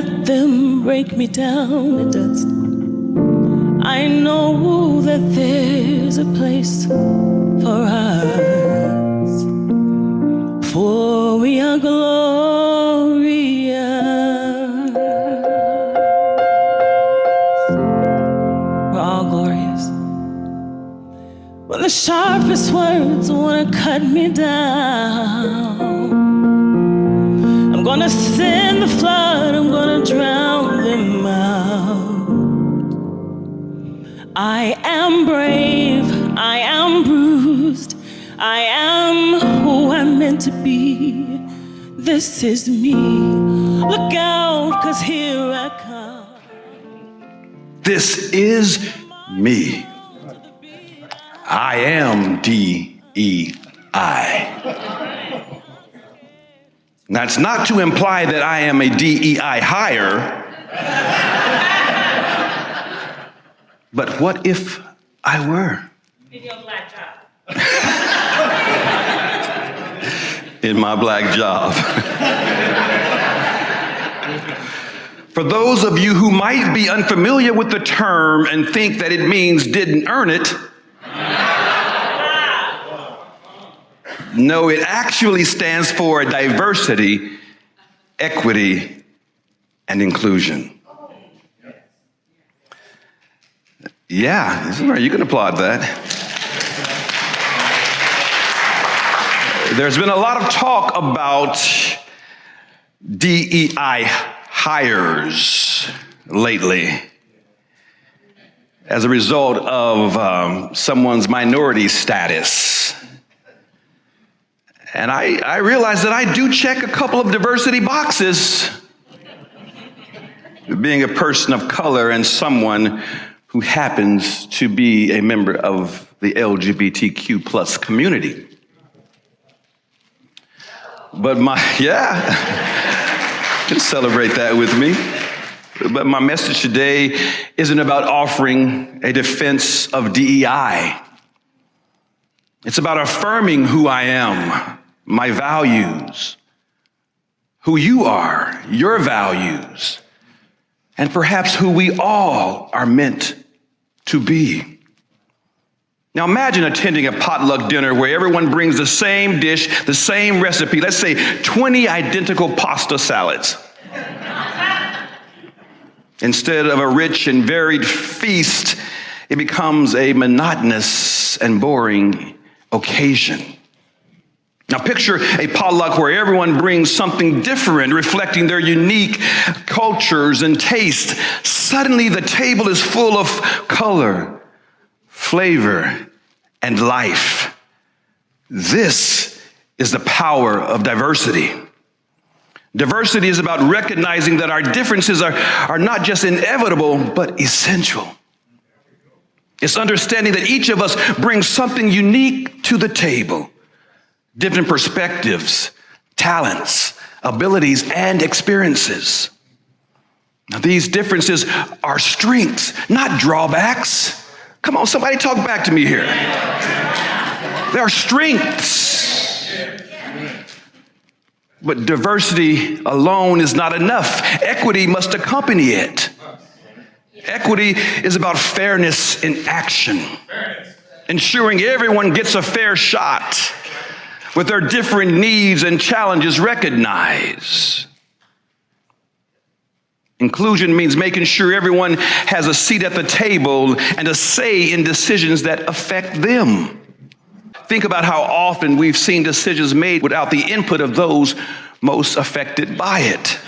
let them break me down to dust. I know that there's a place for us, for we are glorious. We're all glorious. When the sharpest words wanna cut me down, I'm gonna send the flood, I'm gonna drown them out. I am brave, I am bruised, I am who I'm meant to be. This is me. Look out, 'cause here I come. This is me. I am DEI. That's not to imply that I am a DEI hire. But what if I were? In your black job. In my black job. For those of you who might be unfamiliar with the term and think that it means didn't earn it, no, it actually stands for diversity, equity, and inclusion. Yeah, this is where you can applaud that. There's been a lot of talk about DEI hires lately as a result of someone's minority status. And I realize that I do check a couple of diversity boxes, being a person of color and someone who happens to be a member of the LGBTQ plus community. But you can celebrate that with me. But my message today isn't about offering a defense of DEI. It's about affirming who I am, my values, who you are, your values, and perhaps who we all are meant to be. Now imagine attending a potluck dinner where everyone brings the same dish, the same recipe, let's say 20 identical pasta salads. Instead of a rich and varied feast, it becomes a monotonous and boring occasion. Now picture a potluck where everyone brings something different, reflecting their unique cultures and tastes. Suddenly the table is full of color, flavor, and life. This is the power of diversity. Diversity is about recognizing that our differences are not just inevitable, but essential. It's understanding that each of us brings something unique to the table. Different perspectives, talents, abilities, and experiences. Now, these differences are strengths, not drawbacks. Come on, somebody talk back to me here. They are strengths. But diversity alone is not enough. Equity must accompany it. Equity is about fairness in action, ensuring everyone gets a fair shot with their different needs and challenges recognized. Inclusion means making sure everyone has a seat at the table and a say in decisions that affect them. Think about how often we've seen decisions made without the input of those most affected by it.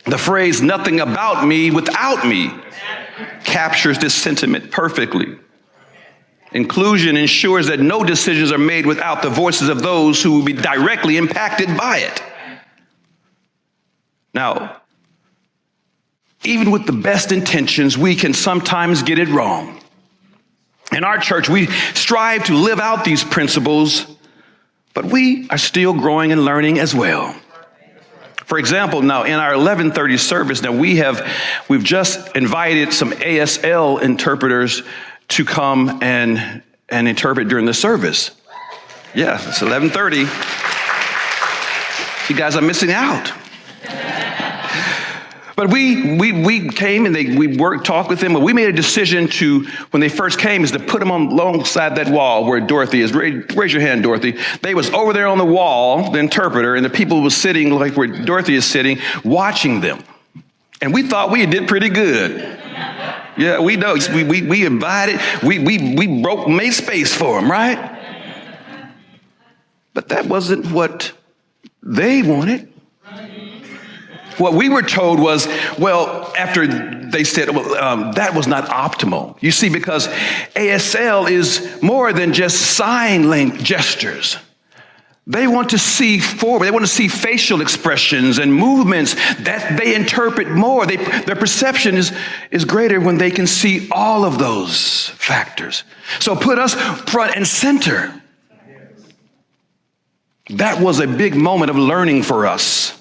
The phrase, "nothing about me without me," captures this sentiment perfectly. Inclusion ensures that no decisions are made without the voices of those who will be directly impacted by it. Now, even with the best intentions, we can sometimes get it wrong. In our church, we strive to live out these principles, but we are still growing and learning as well. For example, now in our 11:30 service, now we've just invited some ASL interpreters to come and interpret during the service. Yeah, it's 11:30. You guys are missing out. But we came and we talked with them, but we made a decision to, when they first came, is to put them alongside that wall where Dorothy is. Raise your hand, Dorothy. They was over there on the wall, the interpreter, and the people was sitting like where Dorothy is sitting, watching them. And we thought we did pretty good. Yeah, we know. We invited, we made space for them, right? But that wasn't what they wanted. What we were told was, well, after they said, that was not optimal. You see, because ASL is more than just sign language gestures. They want to see forward. They want to see facial expressions and movements that they interpret more. Their perception is greater when they can see all of those factors. So put us front and center. That was a big moment of learning for us,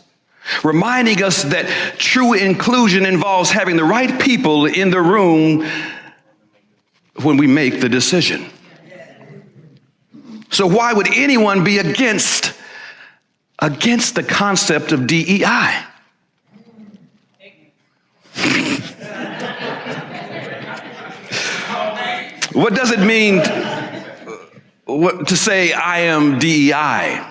reminding us that true inclusion involves having the right people in the room when we make the decision. So why would anyone be against the concept of DEI? What does it mean to say I am DEI?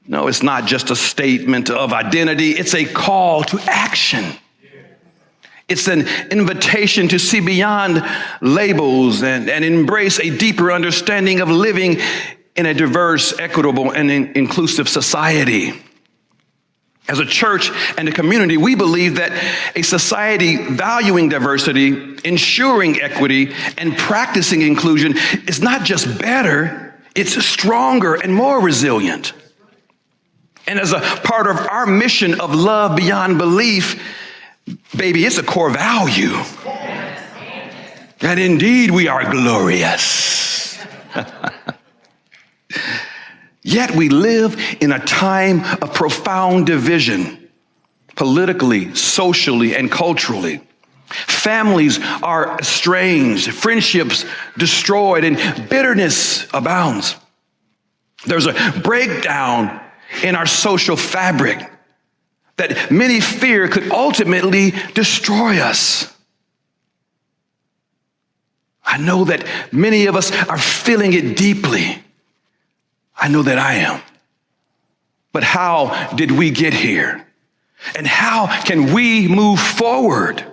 No, it's not just a statement of identity. It's a call to action. It's an invitation to see beyond labels and embrace a deeper understanding of living in a diverse, equitable, and inclusive society. As a church and a community, we believe that a society valuing diversity, ensuring equity, and practicing inclusion is not just better, it's stronger and more resilient. And as a part of our mission of love beyond belief, baby, it's a core value. That indeed we are glorious. Yet we live in a time of profound division, politically, socially, and culturally. Families are estranged, friendships destroyed, and bitterness abounds. There's a breakdown in our social fabric that many fear could ultimately destroy us. I know that many of us are feeling it deeply. I know that I am. But how did we get here? And how can we move forward?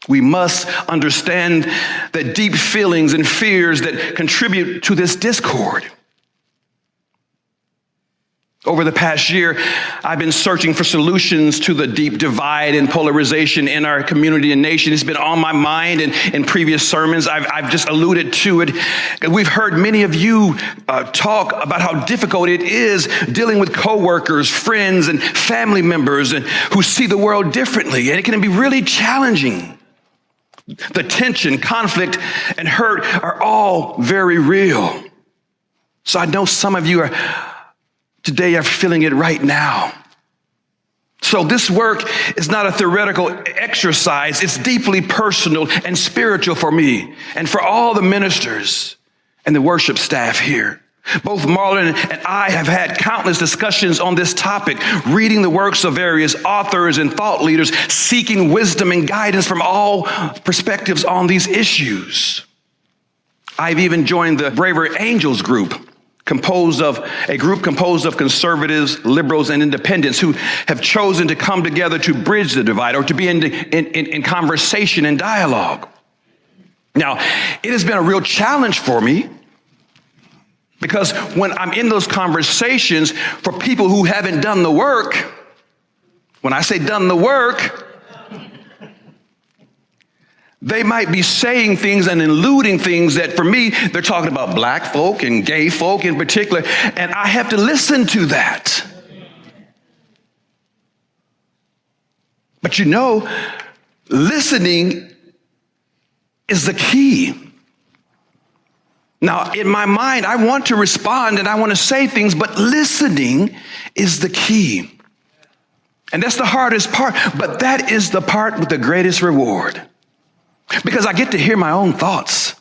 We must understand the deep feelings and fears that contribute to this discord. Over the past year, I've been searching for solutions to the deep divide and polarization in our community and nation. It's been on my mind, and in previous sermons, I've just alluded to it. We've heard many of you talk about how difficult it is dealing with coworkers, friends, and family members and who see the world differently, and it can be really challenging. The tension, conflict, and hurt are all very real. So I know some of you today are feeling it right now. So this work is not a theoretical exercise. It's deeply personal and spiritual for me and for all the ministers and the worship staff here. Both Marlon and I have had countless discussions on this topic, reading the works of various authors and thought leaders, seeking wisdom and guidance from all perspectives on these issues. I've even joined the Braver Angels group, composed of conservatives, liberals, and independents who have chosen to come together to bridge the divide or to be in conversation and dialogue. Now, it has been a real challenge for me because when I'm in those conversations, for people who haven't done the work, when I say done the work, they might be saying things and alluding things that for me, they're talking about black folk and gay folk in particular, and I have to listen to that. But you know, listening is the key. Now, in my mind, I want to respond and I want to say things, but listening is the key. And that's the hardest part, but that is the part with the greatest reward. Because I get to hear my own thoughts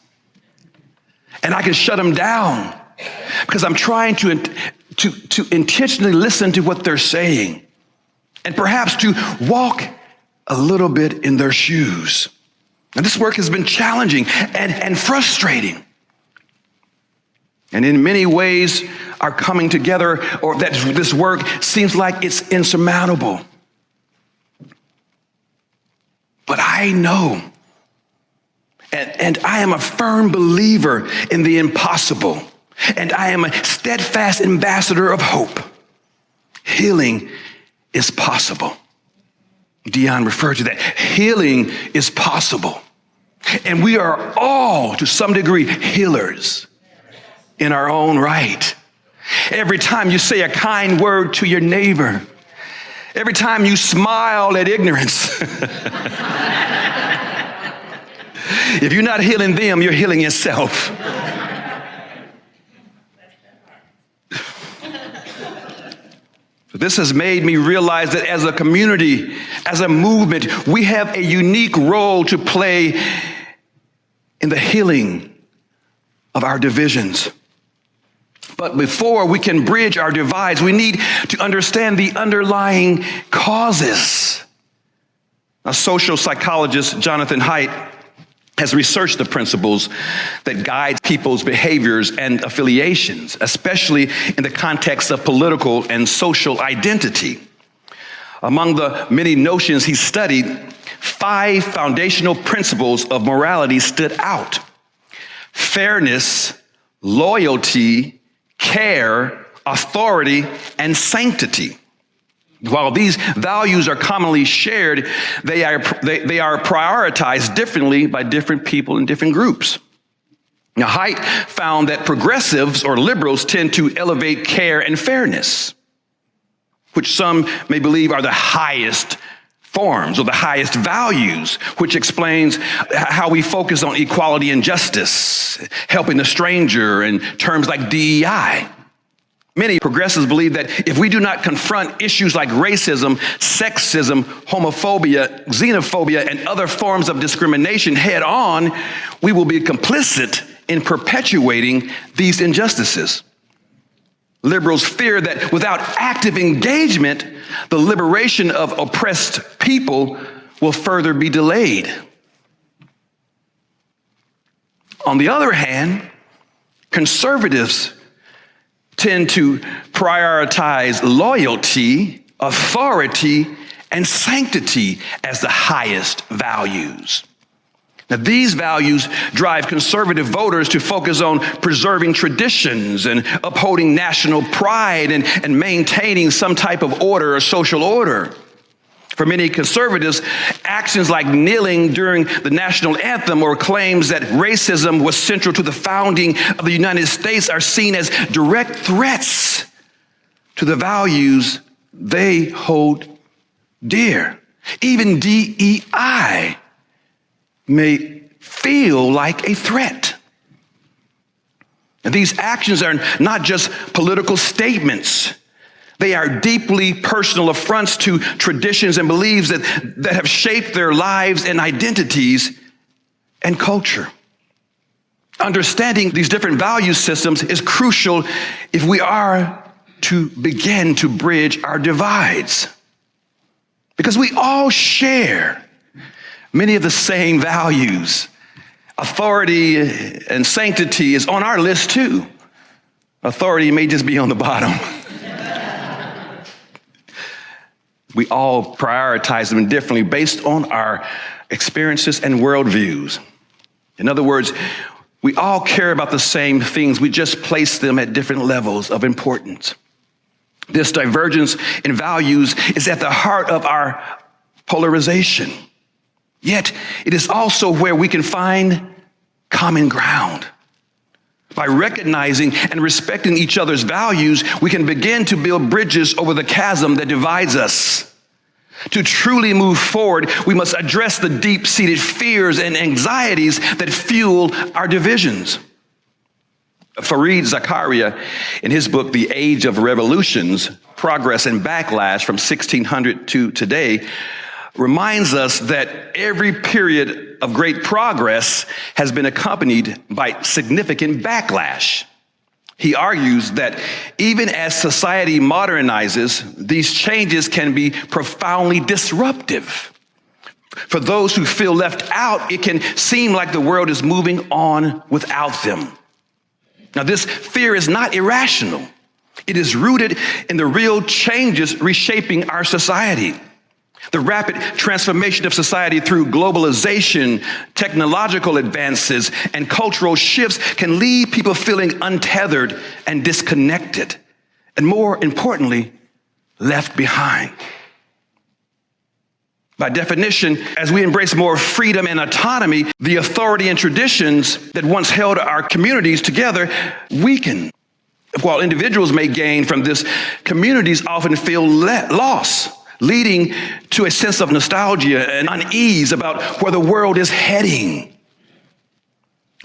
and I can shut them down because I'm trying to intentionally listen to what they're saying and perhaps to walk a little bit in their shoes. And this work has been challenging and frustrating. And in many ways, our coming together, or that this work, seems like it's insurmountable. But I know, and I am a firm believer in the impossible, and I am a steadfast ambassador of hope. Healing is possible. Dion referred to that. Healing is possible. And we are all, to some degree, healers in our own right. Every time you say a kind word to your neighbor, every time you smile at ignorance, if you're not healing them, you're healing yourself. This has made me realize that as a community, as a movement, we have a unique role to play in the healing of our divisions. But before we can bridge our divides, we need to understand the underlying causes. A social psychologist, Jonathan Haidt, has researched the principles that guide people's behaviors and affiliations, especially in the context of political and social identity. Among the many notions he studied, 5 foundational principles of morality stood out: fairness, loyalty, care, authority, and sanctity. While these values are commonly shared, they are prioritized differently by different people in different groups. Now, Haidt found that progressives or liberals tend to elevate care and fairness, which some may believe are the highest forms or the highest values, which explains how we focus on equality and justice, helping the stranger, and terms like DEI. Many progressives believe that if we do not confront issues like racism, sexism, homophobia, xenophobia, and other forms of discrimination head on, we will be complicit in perpetuating these injustices. Liberals fear that without active engagement, the liberation of oppressed people will further be delayed. On the other hand, conservatives tend to prioritize loyalty, authority, and sanctity as the highest values. Now, these values drive conservative voters to focus on preserving traditions and upholding national pride and maintaining some type of order or social order. For many conservatives, actions like kneeling during the national anthem or claims that racism was central to the founding of the United States are seen as direct threats to the values they hold dear. Even DEI may feel like a threat. And these actions are not just political statements. They are deeply personal affronts to traditions and beliefs that have shaped their lives and identities and culture. Understanding these different value systems is crucial if we are to begin to bridge our divides. Because we all share many of the same values. Authority and sanctity is on our list too. Authority may just be on the bottom. We all prioritize them differently based on our experiences and worldviews. In other words, we all care about the same things. We just place them at different levels of importance. This divergence in values is at the heart of our polarization. Yet, it is also where we can find common ground. By recognizing and respecting each other's values, we can begin to build bridges over the chasm that divides us. To truly move forward, we must address the deep-seated fears and anxieties that fuel our divisions. Fareed Zakaria, in his book, The Age of Revolutions, Progress and Backlash from 1600 to Today, reminds us that every period of great progress has been accompanied by significant backlash. He argues that even as society modernizes, these changes can be profoundly disruptive. For those who feel left out, it can seem like the world is moving on without them. Now, this fear is not irrational. It is rooted in the real changes reshaping our society. The rapid transformation of society through globalization, technological advances, and cultural shifts can leave people feeling untethered and disconnected, and more importantly, left behind. By definition, as we embrace more freedom and autonomy, the authority and traditions that once held our communities together weaken. While individuals may gain from this, communities often feel lost, leading to a sense of nostalgia and unease about where the world is heading.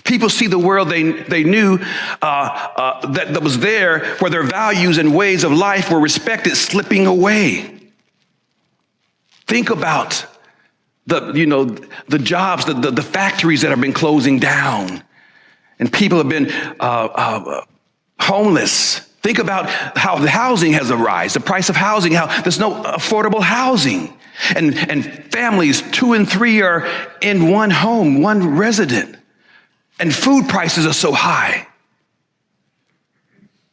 People see the world they knew that was there, where their values and ways of life were respected, slipping away. Think about the jobs, the factories that have been closing down, and people have been homeless. Think about how the housing has arisen, the price of housing, how there's no affordable housing. And families, 2 and 3 are in one home, one resident. And food prices are so high.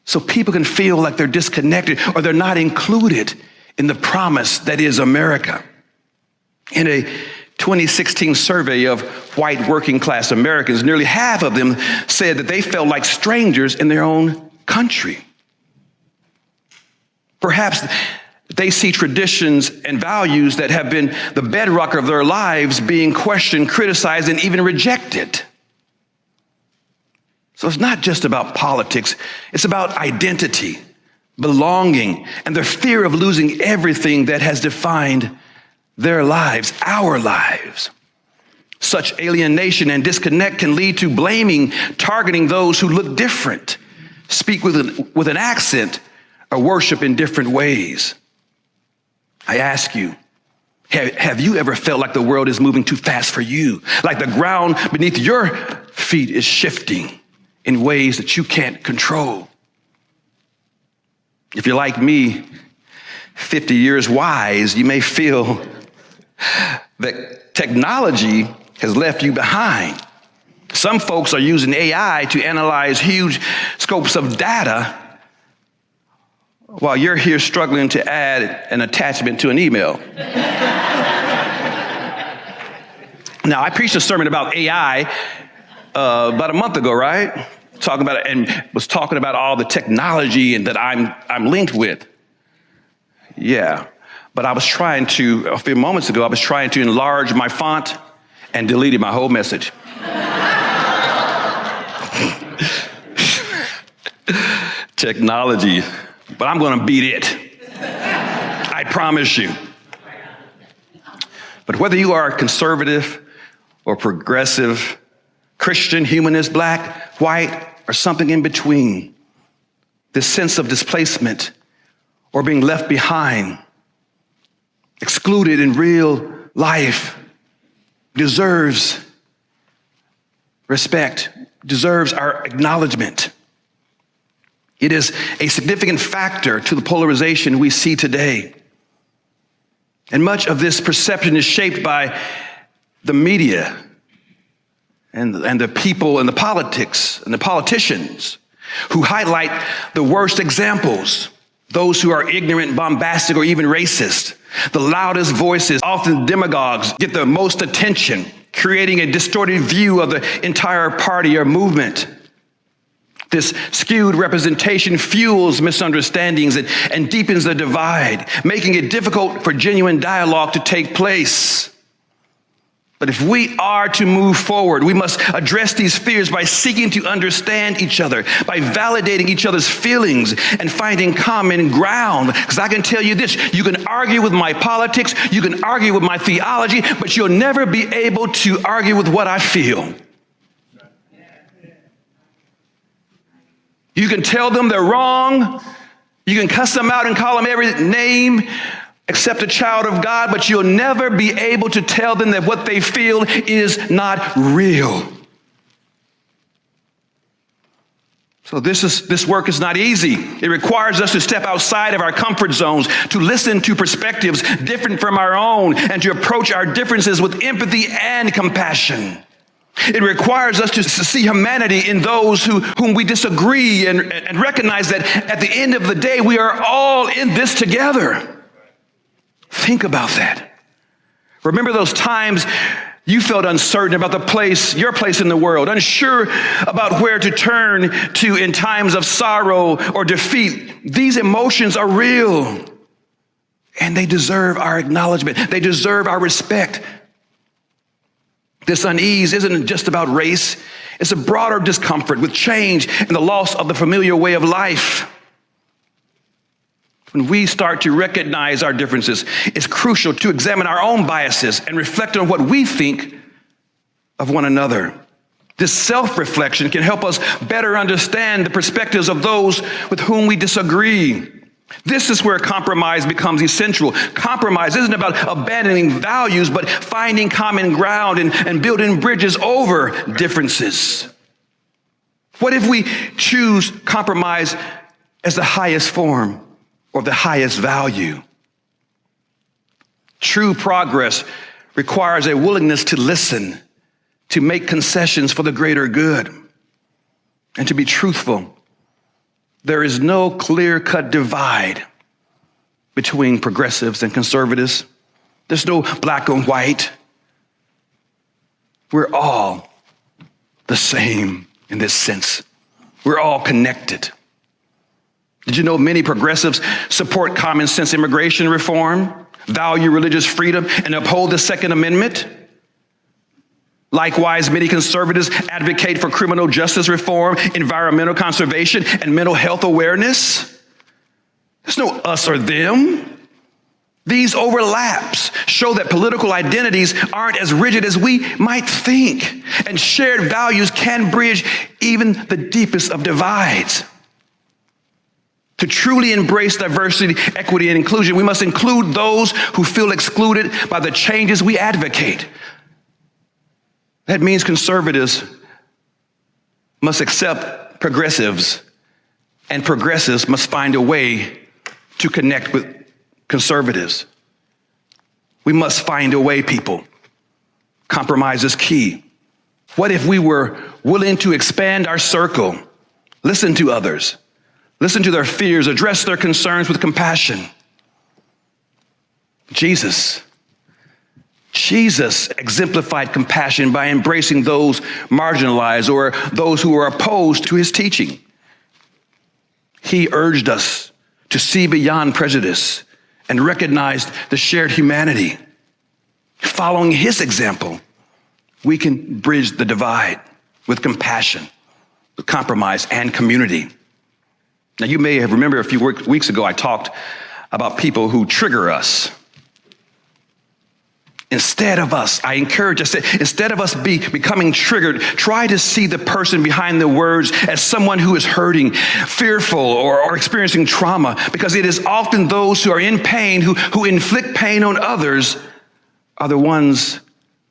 So people can feel like they're disconnected or they're not included in the promise that is America. In a 2016 survey of white working class Americans, nearly half of them said that they felt like strangers in their own country. Perhaps they see traditions and values that have been the bedrock of their lives being questioned, criticized, and even rejected. So it's not just about politics, it's about identity, belonging, and the fear of losing everything that has defined their lives, our lives. Such alienation and disconnect can lead to blaming, targeting those who look different, speak with an accent, or worship in different ways. I ask you, have you ever felt like the world is moving too fast for you? Like the ground beneath your feet is shifting in ways that you can't control? If you're like me, 50 years wise, you may feel that technology has left you behind. Some folks are using AI to analyze huge scopes of data while you're here struggling to add an attachment to an email. Now, I preached a sermon about AI about a month ago, right? Talking about it, and was talking about all the technology and that I'm linked with. Yeah, but I was trying to, a few moments ago, I was trying to enlarge my font and deleted my whole message. Technology. But I'm going to beat it. I promise you. But whether you are conservative or progressive, Christian, humanist, black, white, or something in between, this sense of displacement or being left behind, excluded in real life, deserves respect, deserves our acknowledgement. It is a significant factor to the polarization we see today. And much of this perception is shaped by the media and the people and the politics and the politicians who highlight the worst examples, those who are ignorant, bombastic, or even racist. The loudest voices, often demagogues, get the most attention, creating a distorted view of the entire party or movement. This skewed representation fuels misunderstandings and deepens the divide, making it difficult for genuine dialogue to take place. But if we are to move forward, we must address these fears by seeking to understand each other, by validating each other's feelings and finding common ground. Because I can tell you this, you can argue with my politics, you can argue with my theology, but you'll never be able to argue with what I feel. You can tell them they're wrong. You can cuss them out and call them every name except a child of God, but you'll never be able to tell them that what they feel is not real. So this work is not easy. It requires us to step outside of our comfort zones, to listen to perspectives different from our own, and to approach our differences with empathy and compassion. It requires us to see humanity in those whom we disagree and recognize that at the end of the day, we are all in this together. Think about that. Remember those times you felt uncertain about your place in the world, unsure about where to turn to in times of sorrow or defeat. These emotions are real, and they deserve our acknowledgement. They deserve our respect. This unease isn't just about race. It's a broader discomfort with change and the loss of the familiar way of life. When we start to recognize our differences, it's crucial to examine our own biases and reflect on what we think of one another. This self-reflection can help us better understand the perspectives of those with whom we disagree. This is where compromise becomes essential. Compromise isn't about abandoning values, but finding common ground and building bridges over differences. What if we choose compromise as the highest form or the highest value? True progress requires a willingness to listen, to make concessions for the greater good, and to be truthful. There is no clear-cut divide between progressives and conservatives. There's no black and white. We're all the same in this sense. We're all connected. Did you know many progressives support common sense immigration reform, value religious freedom, and uphold the Second Amendment? Likewise, many conservatives advocate for criminal justice reform, environmental conservation, and mental health awareness. There's no us or them. These overlaps show that political identities aren't as rigid as we might think, and shared values can bridge even the deepest of divides. To truly embrace diversity, equity, and inclusion, we must include those who feel excluded by the changes we advocate. That means conservatives must accept progressives, and progressives must find a way to connect with conservatives. We must find a way, people. Compromise is key. What if we were willing to expand our circle, listen to others, listen to their fears, address their concerns with compassion? Jesus exemplified compassion by embracing those marginalized or those who are opposed to his teaching. He urged us to see beyond prejudice and recognize the shared humanity. Following his example, we can bridge the divide with compassion, with compromise, and community. Now, you may have remembered a few weeks ago, I talked about people who trigger us. Instead of us becoming triggered, try to see the person behind the words as someone who is hurting, fearful, or experiencing trauma, because it is often those who are in pain, who inflict pain on others, are the ones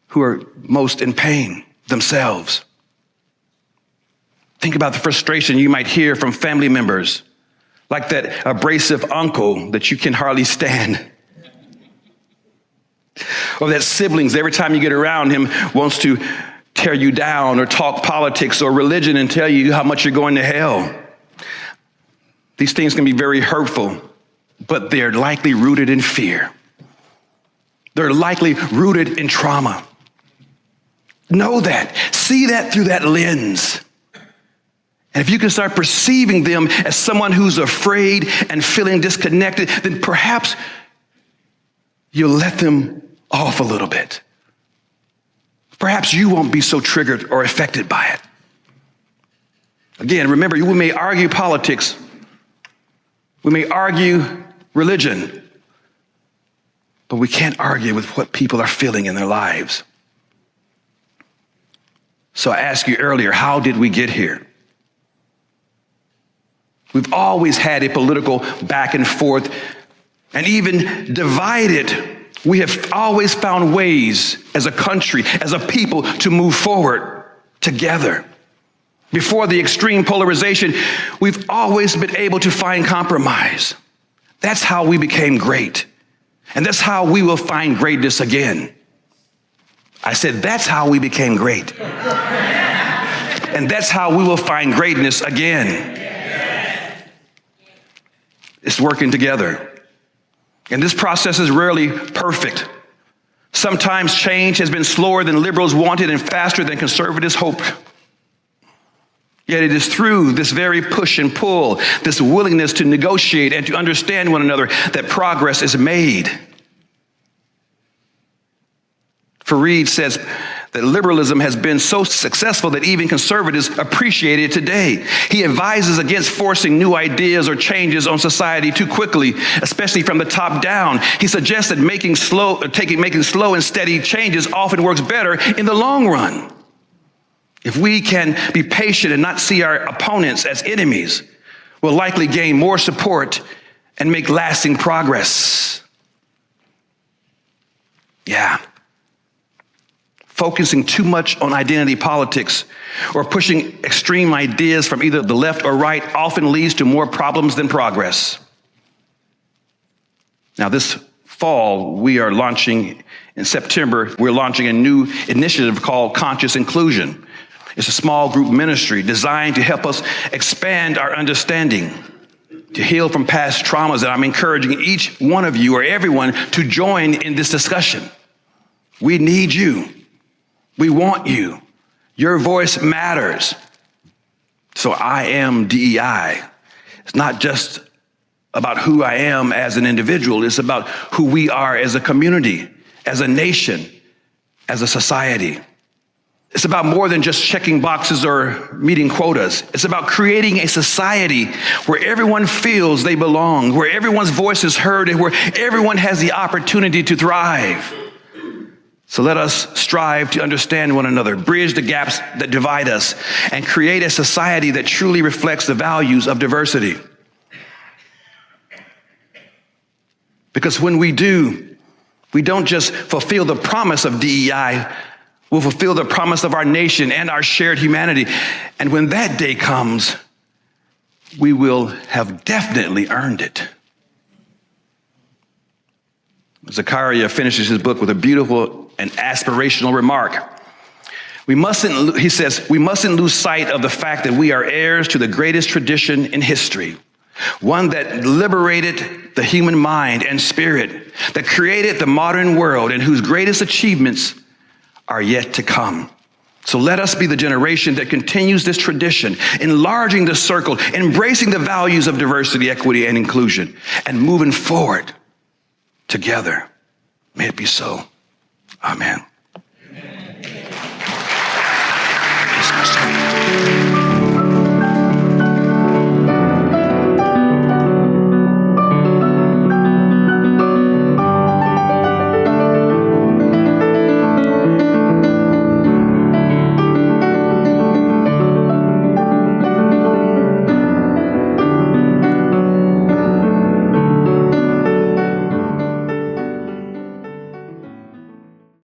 who are most in pain themselves. Think about the frustration you might hear from family members, like that abrasive uncle that you can hardly stand. Or that siblings, every time you get around him, wants to tear you down or talk politics or religion and tell you how much you're going to hell. These things can be very hurtful, but they're likely rooted in fear. They're likely rooted in trauma. Know that. See that through that lens. And if you can start perceiving them as someone who's afraid and feeling disconnected, then perhaps you'll let them off a little bit. Perhaps you won't be so triggered or affected by it. Again, remember, we may argue politics, we may argue religion, but we can't argue with what people are feeling in their lives. So I asked you earlier, how did we get here? We've always had a political back and forth, and even divided. We have always found ways as a country, as a people, to move forward together. Before the extreme polarization, we've always been able to find compromise. That's how we became great. And that's how we will find greatness again. I said, that's how we became great. And that's how we will find greatness again. It's working together. And this process is rarely perfect. Sometimes change has been slower than liberals wanted and faster than conservatives hoped. Yet it is through this very push and pull, this willingness to negotiate and to understand one another, that progress is made. Fareed says that liberalism has been so successful that even conservatives appreciate it today. He advises against forcing new ideas or changes on society too quickly, especially from the top down. He suggests that making slow and steady changes often works better in the long run. If we can be patient and not see our opponents as enemies, we'll likely gain more support and make lasting progress. Yeah. Focusing too much on identity politics or pushing extreme ideas from either the left or right often leads to more problems than progress. Now, this fall, in September, we're launching a new initiative called Conscious Inclusion. It's a small group ministry designed to help us expand our understanding, to heal from past traumas, and I'm encouraging each one of you or everyone to join in this discussion. We need you. We want you. Your voice matters. So AM DEI. It's not just about who I am as an individual. It's about who we are as a community, as a nation, as a society. It's about more than just checking boxes or meeting quotas. It's about creating a society where everyone feels they belong, where everyone's voice is heard, and where everyone has the opportunity to thrive. So let us strive to understand one another, bridge the gaps that divide us, and create a society that truly reflects the values of diversity. Because when we do, we don't just fulfill the promise of DEI, we'll fulfill the promise of our nation and our shared humanity. And when that day comes, we will have definitely earned it. Zechariah finishes his book with a beautiful and aspirational remark. He says, we mustn't lose sight of the fact that we are heirs to the greatest tradition in history, one that liberated the human mind and spirit, that created the modern world, and whose greatest achievements are yet to come. So let us be the generation that continues this tradition, enlarging the circle, embracing the values of diversity, equity, and inclusion, and moving forward together. May it be so. Amen.